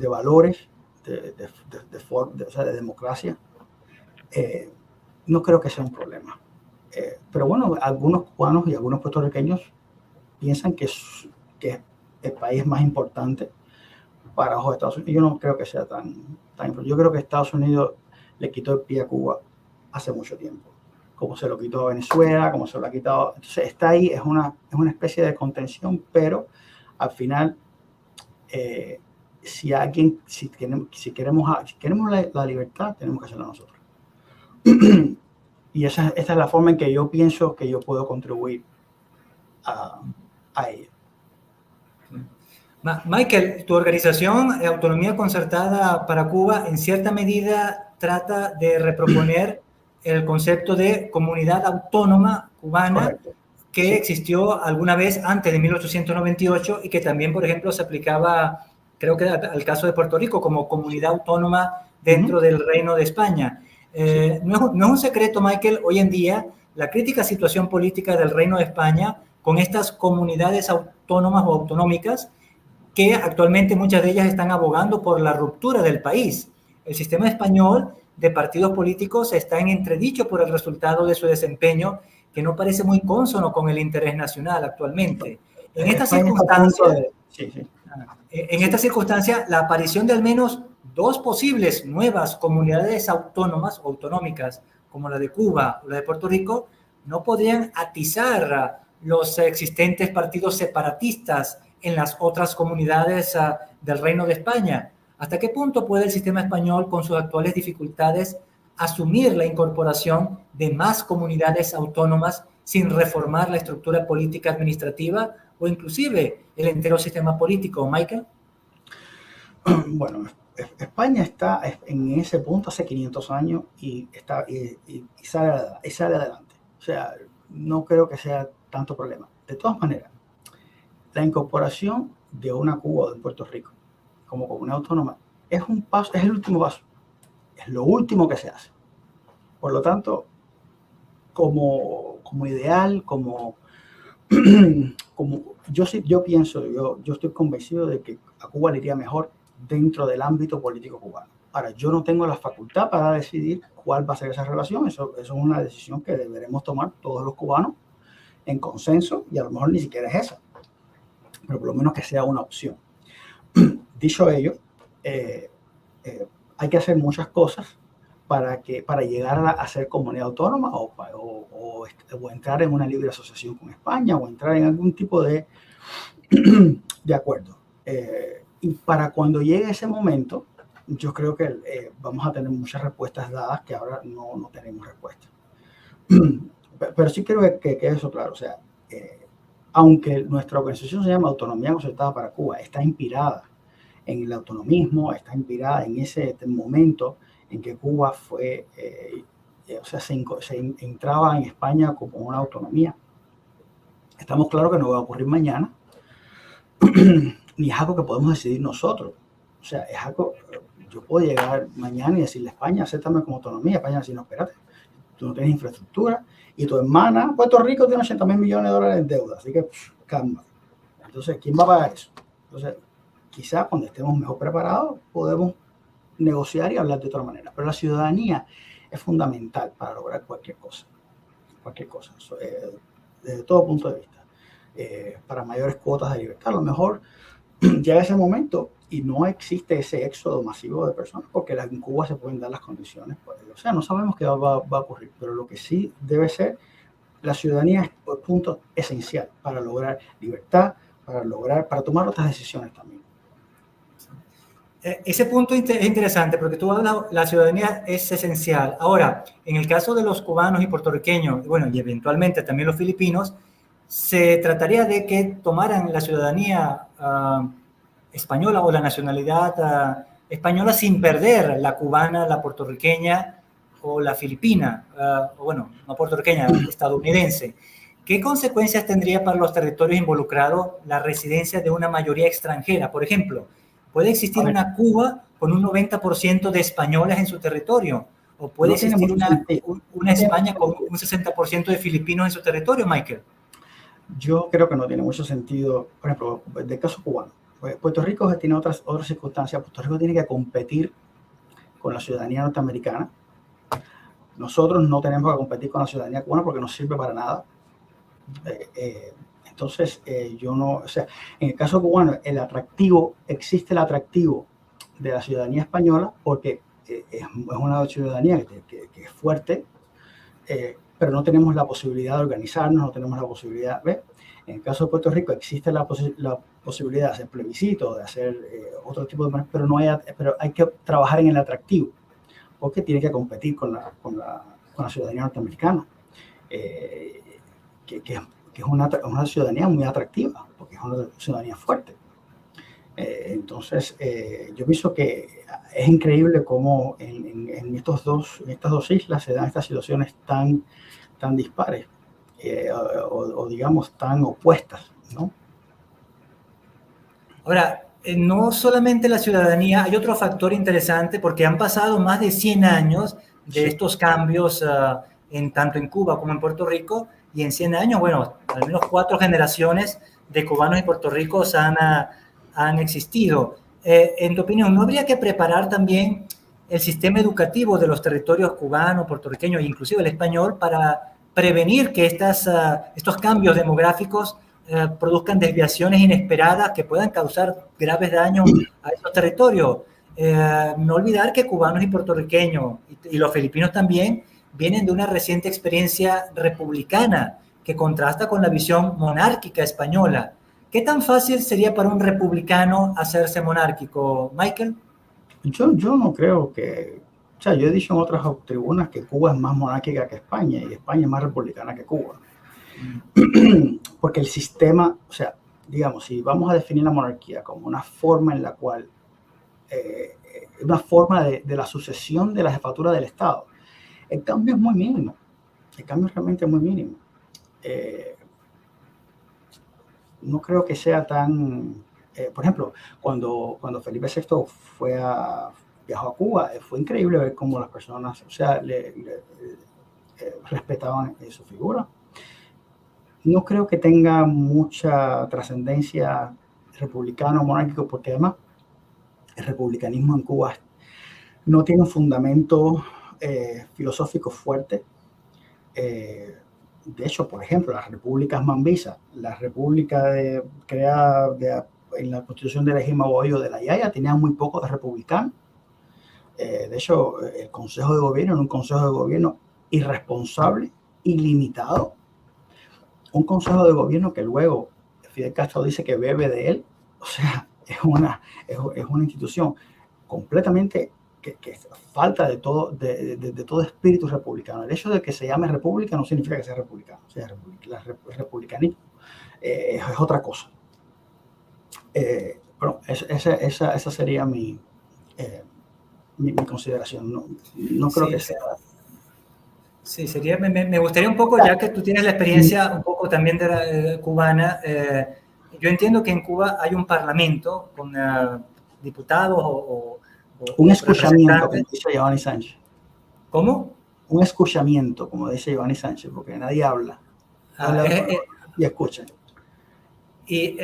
valores, o sea, de democracia. No creo que sea un problema. Pero bueno, algunos cubanos y algunos puertorriqueños piensan que es el país más importante para los Estados Unidos. Yo no creo que sea tan importante. Yo creo que Estados Unidos le quitó el pie a Cuba hace mucho tiempo, como se lo quitó a Venezuela, como se lo ha quitado. Entonces está ahí, es una especie de contención, pero al final, si queremos la libertad, tenemos que hacerla nosotros. Y esta es la forma en que yo pienso que yo puedo contribuir a ella. Michael, tu organización Autonomía Concertada para Cuba en cierta medida trata de reproponer el concepto de comunidad autónoma cubana. Correcto. que existió alguna vez antes de 1898 y que también, por ejemplo, se aplicaba, creo que al caso de Puerto Rico, como comunidad autónoma dentro del Reino de España. No es un secreto, Michael, hoy en día la crítica situación política del Reino de España con estas comunidades autónomas o autonómicas que actualmente muchas de ellas están abogando por la ruptura del país. El sistema español de partidos políticos está en entredicho por el resultado de su desempeño, que no parece muy cónsono con el interés nacional actualmente. En esta circunstancia, la aparición de al menos dos posibles nuevas comunidades autónomas o autonómicas, como la de Cuba o la de Puerto Rico, no podrían atizar los existentes partidos separatistas en las otras comunidades del Reino de España. ¿Hasta qué punto puede el sistema español, con sus actuales dificultades, asumir la incorporación de más comunidades autónomas sin reformar la estructura política administrativa o inclusive el entero sistema político, Michael? Bueno, España está en ese punto hace 500 años y sale adelante. O sea, no creo que sea tanto problema. De todas maneras, la incorporación de una Cuba o de Puerto Rico como comunidad autónoma es un paso, es el último paso, es lo último que se hace. Por lo tanto, como ideal, yo estoy convencido de que a Cuba le iría mejor dentro del ámbito político cubano. Ahora, yo no tengo la facultad para decidir cuál va a ser esa relación. Eso es una decisión que deberemos tomar todos los cubanos en consenso, y a lo mejor ni siquiera es esa, pero por lo menos que sea una opción. Dicho ello, hay que hacer muchas cosas para llegar a ser comunidad autónoma o entrar en una libre asociación con España o entrar en algún tipo de acuerdo. Y para cuando llegue ese momento, yo creo que vamos a tener muchas respuestas dadas que ahora no tenemos respuestas. Pero sí quiero que quede eso claro. O sea, aunque nuestra organización se llama Autonomía Concertada para Cuba, está inspirada en el autonomismo, está inspirada en ese momento en que Cuba se entraba en España como una autonomía. Estamos claros que no va a ocurrir mañana, ni es algo que podemos decidir nosotros. O sea, es algo, yo puedo llegar mañana y decirle a España, acéptame como autonomía. España va a decir, no, espérate, tú no tienes infraestructura y tu hermana, Puerto Rico, tiene $80,000 millones en deuda, así que calma. Entonces, ¿quién va a pagar eso? Entonces, quizás cuando estemos mejor preparados podemos negociar y hablar de otra manera, pero la ciudadanía es fundamental para lograr cualquier cosa, desde todo punto de vista. Para mayores cuotas de libertad, a lo mejor llega ese momento y no existe ese éxodo masivo de personas, porque en Cuba se pueden dar las condiciones. O sea, no sabemos qué va a ocurrir, pero lo que sí debe ser, la ciudadanía es el punto esencial para lograr libertad, para tomar otras decisiones también. Ese punto es interesante porque tú hablas, la ciudadanía es esencial. Ahora, en el caso de los cubanos y puertorriqueños, bueno, y eventualmente también los filipinos, se trataría de que tomaran la ciudadanía española o la nacionalidad española sin perder la cubana, la puertorriqueña o la filipina, o bueno, no puertorriqueña, estadounidense. ¿Qué consecuencias tendría para los territorios involucrados la residencia de una mayoría extranjera? Por ejemplo, ¿puede existir una Cuba con un 90% de españoles en su territorio? ¿O puede existir una España con un 60% de filipinos en su territorio, Michael? Yo creo que no tiene mucho sentido, por ejemplo, del caso cubano. Puerto Rico tiene otras circunstancias. Puerto Rico tiene que competir con la ciudadanía norteamericana. Nosotros no tenemos que competir con la ciudadanía cubana porque no sirve para nada. Entonces, o sea, en el caso cubano, existe el atractivo de la ciudadanía española porque es una ciudadanía que es fuerte, pero no tenemos la posibilidad de organizarnos, no tenemos la posibilidad, ¿ves? En el caso de Puerto Rico existe la posibilidad de hacer plebiscito, de hacer otro tipo de maneras, pero hay que trabajar en el atractivo, porque tiene que competir con la ciudadanía norteamericana, que es una ciudadanía muy atractiva, porque es una ciudadanía fuerte. Entonces, yo pienso que es increíble cómo en estas dos islas se dan estas situaciones tan dispares. o digamos tan opuestas, ¿no? Ahora, no solamente la ciudadanía, hay otro factor interesante porque han pasado más de 100 años de Sí. estos cambios tanto en Cuba como en Puerto Rico, y en 100 años, bueno, al menos 4 generaciones de cubanos y puertorricos han existido. En tu opinión, ¿no habría que preparar también el sistema educativo de los territorios cubanos, puertorriqueños e inclusive el español para prevenir que estos cambios demográficos produzcan desviaciones inesperadas que puedan causar graves daños a esos territorios? No olvidar que cubanos y puertorriqueños y los filipinos también vienen de una reciente experiencia republicana que contrasta con la visión monárquica española. ¿Qué tan fácil sería para un republicano hacerse monárquico, Michael? Yo no creo que, o sea, yo he dicho en otras tribunas que Cuba es más monárquica que España y España es más republicana que Cuba. Porque el sistema, o sea, digamos, si vamos a definir la monarquía como una forma en la cual, una forma de la sucesión de la jefatura del Estado, el cambio es muy mínimo, el cambio es realmente muy mínimo. No creo que sea tan, por ejemplo, cuando Felipe VI viajó a Cuba, fue increíble ver cómo las personas, o sea, respetaban su figura. No creo que tenga mucha trascendencia republicano o monárquico, porque además el republicanismo en Cuba no tiene un fundamento filosófico fuerte. De hecho, por ejemplo, las repúblicas mambisas, la república creada en la constitución de Legimaboyo de la Yaya, tenía muy poco de republicano. De hecho, el Consejo de Gobierno era un Consejo de Gobierno irresponsable, ilimitado. Un Consejo de Gobierno que luego Fidel Castro dice que bebe de él. O sea, es una institución completamente que falta de todo espíritu republicano. El hecho de que se llame república no significa que sea republicano. O sea, el republicanismo es otra cosa. Bueno, esa sería mi consideración. No creo que sea. Sí, me gustaría un poco, ya que tú tienes la experiencia un poco también cubana, yo entiendo que en Cuba hay un parlamento con diputados un escuchamiento, como dice Giovanni Sánchez. ¿Cómo? Un escuchamiento, como dice Giovanni Sánchez, porque nadie habla. Y escuchan. Y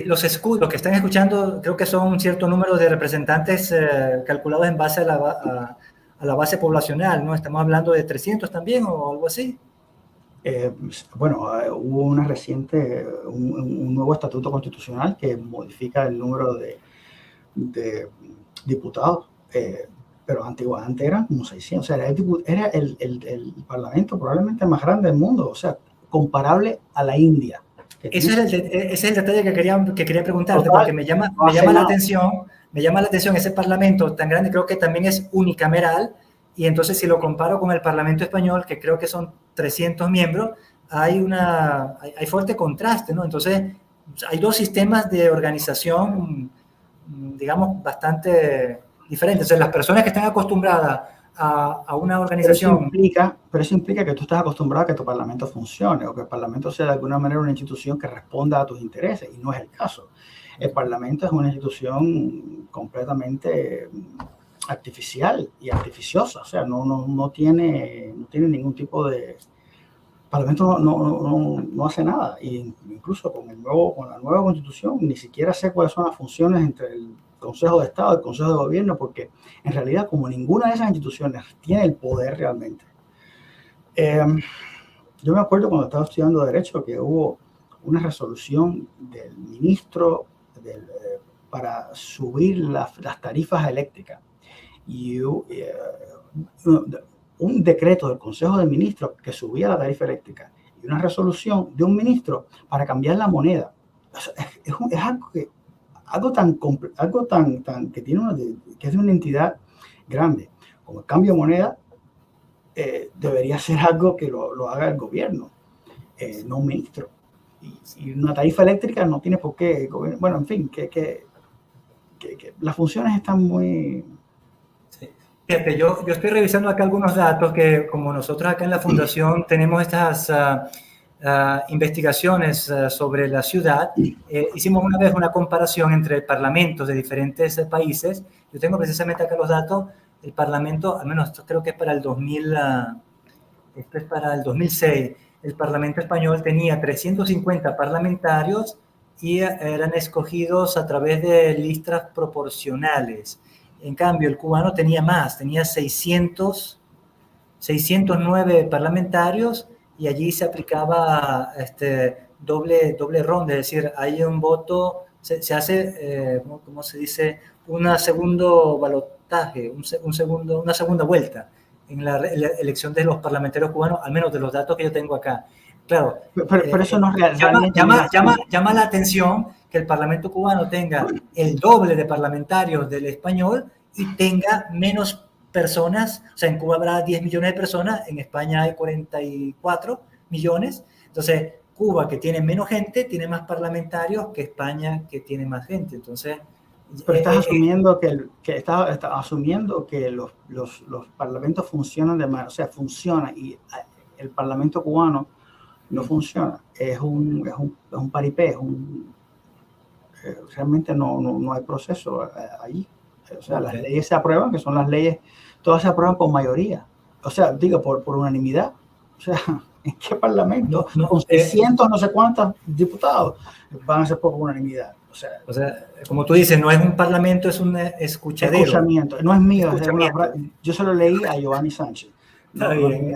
los que están escuchando, creo que son un cierto número de representantes calculados en base a la base poblacional, ¿no? Estamos hablando de 300 también o algo así. Bueno, hubo una reciente, un nuevo estatuto constitucional que modifica el número de diputados, pero antiguamente eran como 600, o sea, era el parlamento probablemente más grande del mundo, o sea, comparable a la India. Ese es el detalle que quería preguntarte, porque me llama la atención ese parlamento tan grande, creo que también es unicameral, y entonces si lo comparo con el Parlamento español, que creo que son 300 miembros, hay fuerte contraste, ¿no? Entonces, hay dos sistemas de organización, digamos, bastante diferentes. O sea, las personas que están acostumbradas a una organización... Pero eso implica que tú estás acostumbrado a que tu parlamento funcione, o que el parlamento sea de alguna manera una institución que responda a tus intereses, y no es el caso. El parlamento es una institución completamente artificial y artificiosa, o sea, no tiene ningún tipo de... El parlamento no hace nada, y incluso con la nueva constitución ni siquiera sé cuáles son las funciones entre el Consejo de Estado y el Consejo de Gobierno, porque en realidad como ninguna de esas instituciones tiene el poder realmente. Yo me acuerdo cuando estaba estudiando Derecho que hubo una resolución del ministro para subir las tarifas eléctricas, y un decreto del Consejo de Ministros que subía la tarifa eléctrica, y una resolución de un ministro para cambiar la moneda. O sea, es algo tan que que es de una entidad grande como el cambio de moneda. Debería ser algo que lo haga el gobierno, no un ministro. Y una tarifa eléctrica no tiene por qué, bueno, en fin, que las funciones están muy... Sí. Fíjate, yo estoy revisando acá algunos datos que como nosotros acá en la Fundación tenemos estas investigaciones sobre la ciudad, hicimos una vez una comparación entre parlamentos de diferentes países. Yo tengo precisamente acá los datos. El Parlamento, al menos esto creo que es para el 2000, esto es para el 2006, el Parlamento español tenía 350 parlamentarios y eran escogidos a través de listas proporcionales. En cambio, el cubano tenía más, tenía 609 parlamentarios y allí se aplicaba doble ronda, es decir, hay un voto, se hace, ¿cómo se dice? Un segundo balotaje, una segunda vuelta en la elección de los parlamentarios cubanos, al menos de los datos que yo tengo acá. Claro, pero eso no es realmente... llama la atención que el Parlamento cubano tenga el doble de parlamentarios del español y tenga menos personas. O sea, en Cuba habrá 10 millones de personas, en España hay 44 millones. Entonces, Cuba, que tiene menos gente, tiene más parlamentarios que España, que tiene más gente. Entonces... Pero estás asumiendo estás asumiendo que los parlamentos funcionan de manera, o sea, funciona, y el Parlamento cubano no funciona. Es un paripé, realmente no hay proceso allí. O sea, las leyes se aprueban, que son las leyes, todas se aprueban por mayoría. O sea, digo, por unanimidad. O sea, ¿en qué parlamento? Con 600 no sé cuántos diputados van a ser por unanimidad. O sea, como tú dices, no es un parlamento, es un escuchadero. Escuchamiento. No es mío. Yo se lo leí a Giovanni Sánchez. Está bien.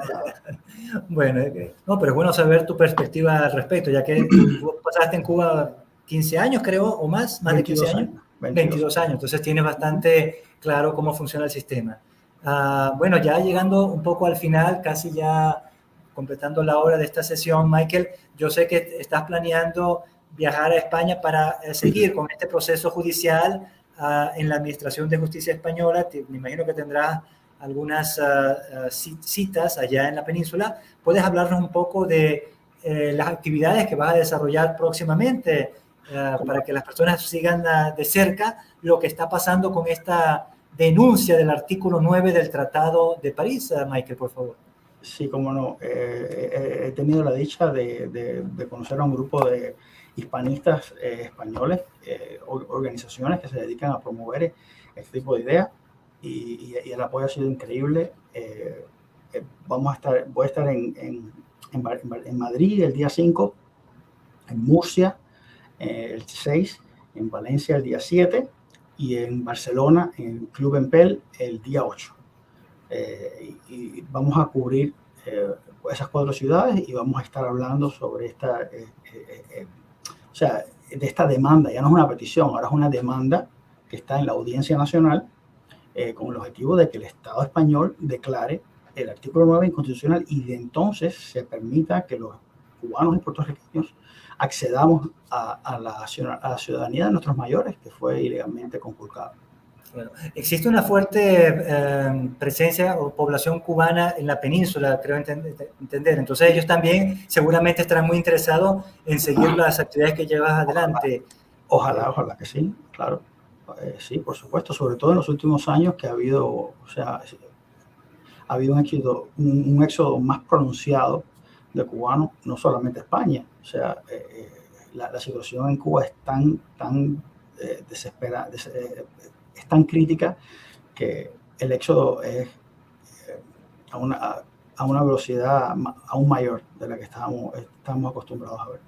Bueno, no, pero es bueno saber tu perspectiva al respecto, ya que tú pasaste en Cuba 15 años, creo, o más de 15 años. 22 años. Entonces tienes bastante claro cómo funciona el sistema. Bueno, ya llegando un poco al final, casi ya completando la hora de esta sesión, Michael, yo sé que estás planeando viajar a España para seguir con este proceso judicial en la Administración de Justicia Española. Me imagino que tendrás algunas citas allá en la península. ¿Puedes hablarnos un poco de las actividades que vas a desarrollar próximamente para que las personas sigan de cerca lo que está pasando con esta denuncia del artículo 9 del Tratado de París? Michael, por favor. Sí, cómo no. He tenido la dicha de conocer a un grupo de hispanistas españoles, organizaciones que se dedican a promover este tipo de ideas, y el apoyo ha sido increíble. Voy a estar en Madrid el día 5, en Murcia el 6, en Valencia el día 7 y en Barcelona en Club Empel el día 8. Y vamos a cubrir esas 4 ciudades y vamos a estar hablando sobre esta o sea, de esta demanda. Ya no es una petición, ahora es una demanda que está en la Audiencia Nacional con el objetivo de que el Estado español declare el artículo 9 inconstitucional y de entonces se permita que los cubanos y puertorriqueños accedamos a la ciudadanía de nuestros mayores, que fue ilegalmente conculcada. Bueno, existe una fuerte presencia o población cubana en la península, creo entender. Entonces ellos también seguramente estarán muy interesados en seguir las actividades que llevas adelante. Ojalá que sí, claro. Sí, por supuesto, sobre todo en los últimos años que ha habido un éxodo más pronunciado de cubanos, no solamente España. O sea, la situación en Cuba es tan desesperada, es tan crítica que el éxodo es a una velocidad aún mayor de la que estamos acostumbrados a ver.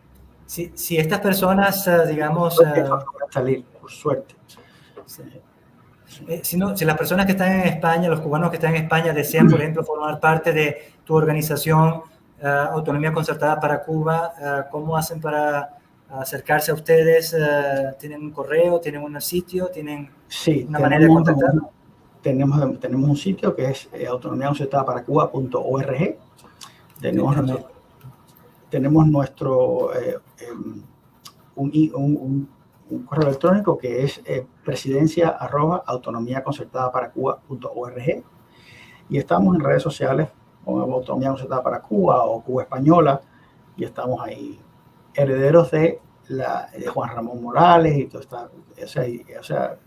Si estas personas, digamos... salir, por suerte. Sí. Si las personas que están en España, los cubanos que están en España desean, por ejemplo, formar parte de tu organización Autonomía Concertada para Cuba, ¿cómo hacen para acercarse a ustedes? ¿Tienen un correo? ¿Tienen un sitio? ¿Tienen una manera de contactar? Tenemos un sitio que es autonomiaconcertadaparacuba.org. Tenemos nuestro un correo electrónico que es presidencia@autonomiaconcertadaparacuba.org, y estamos en redes sociales como Autonomía Concertada para Cuba o Cuba Española, y estamos ahí, herederos de Juan Ramón Morales y todo está, o sea,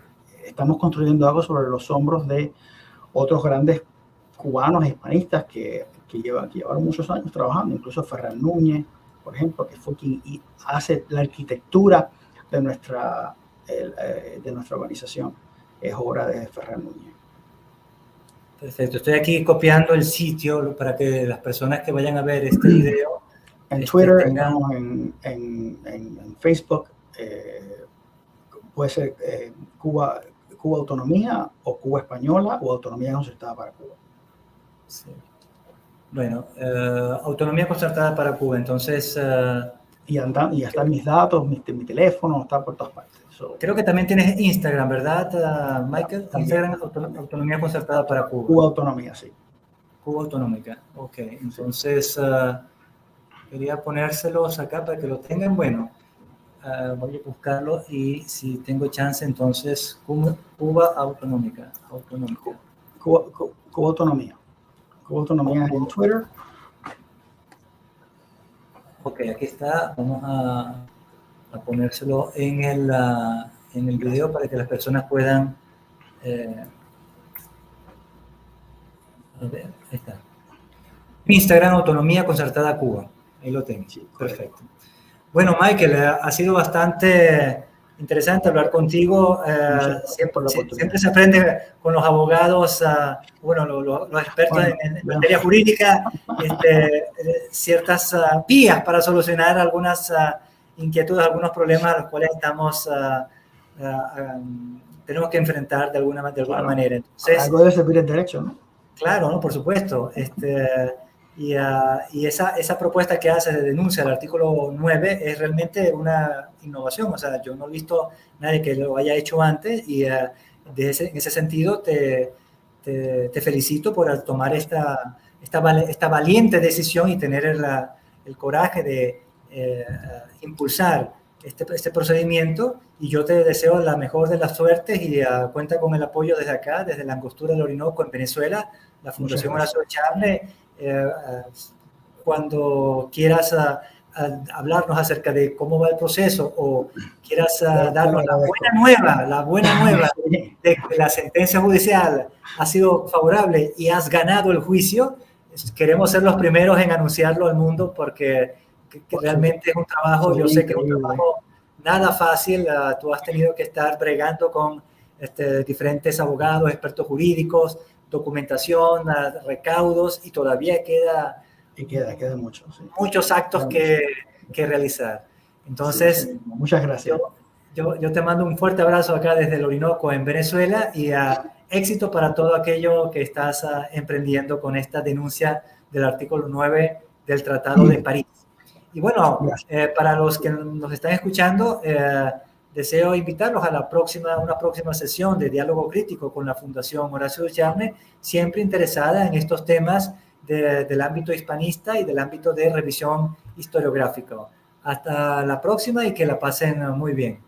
estamos construyendo algo sobre los hombros de otros grandes cubanos hispanistas que llevaron muchos años trabajando, incluso Ferran Núñez, por ejemplo, que fue quien hace la arquitectura de nuestra organización. Es obra de Ferran Núñez. Perfecto. Estoy aquí copiando el sitio para que las personas que vayan a ver este video en Twitter, estamos en Facebook, puede ser Cuba Autonomía o Cuba Española o Autonomía Concertada para Cuba. Sí. Bueno, Autonomía Concertada para Cuba, entonces... y están mis datos, mi teléfono, está por todas partes. Creo que también tienes Instagram, ¿verdad, Michael? Instagram, Autonomía Concertada para Cuba. Cuba Autonomía, sí. Cuba Autonómica, ok. Entonces, quería ponérselos acá para que lo tengan. Bueno, voy a buscarlo y si tengo chance, entonces, Cuba Autonómica. Cuba Autonomía. Cuba Autonomía en Twitter. Ok, aquí está. Vamos a ponérselo en el video para que las personas puedan... a ver, ahí está. Instagram, Autonomía Concertada Cuba. Ahí lo tengo. Sí, perfecto. Bueno, Michael, ha sido bastante interesante hablar contigo. Siempre se aprende con los abogados, bueno, los expertos en materia jurídica, ciertas vías para solucionar algunas inquietudes, algunos problemas a los cuales tenemos que enfrentar de alguna manera. Entonces, algo debe servir el derecho, ¿no? Claro, ¿no? Por supuesto. Y esa propuesta que hace de denuncia del artículo 9 es realmente una innovación. O sea, yo no he visto nadie que lo haya hecho antes y en ese sentido te felicito por tomar esta valiente decisión y tener el coraje de impulsar este procedimiento, y yo te deseo la mejor de las suertes y cuenta con el apoyo desde acá, desde la Angostura del Orinoco en Venezuela, la Fundación Horacio Ducharme. Cuando quieras hablarnos acerca de cómo va el proceso o quieras darnos la buena nueva de que la sentencia judicial ha sido favorable y has ganado el juicio, queremos ser los primeros en anunciarlo al mundo porque que realmente es un trabajo, yo sé que es un trabajo nada fácil. Tú has tenido que estar bregando con diferentes abogados, expertos jurídicos, documentación, recaudos, y todavía queda mucho, sí. Muchos actos que realizar. Entonces, sí, muchas gracias. Yo te mando un fuerte abrazo acá desde el Orinoco en Venezuela y éxito para todo aquello que estás emprendiendo con esta denuncia del artículo 9 del Tratado de París. Y bueno, para los que nos están escuchando, deseo invitarlos a una próxima sesión de diálogo crítico con la Fundación Horacio Ducharme, siempre interesada en estos temas del ámbito hispanista y del ámbito de revisión historiográfica. Hasta la próxima y que la pasen muy bien.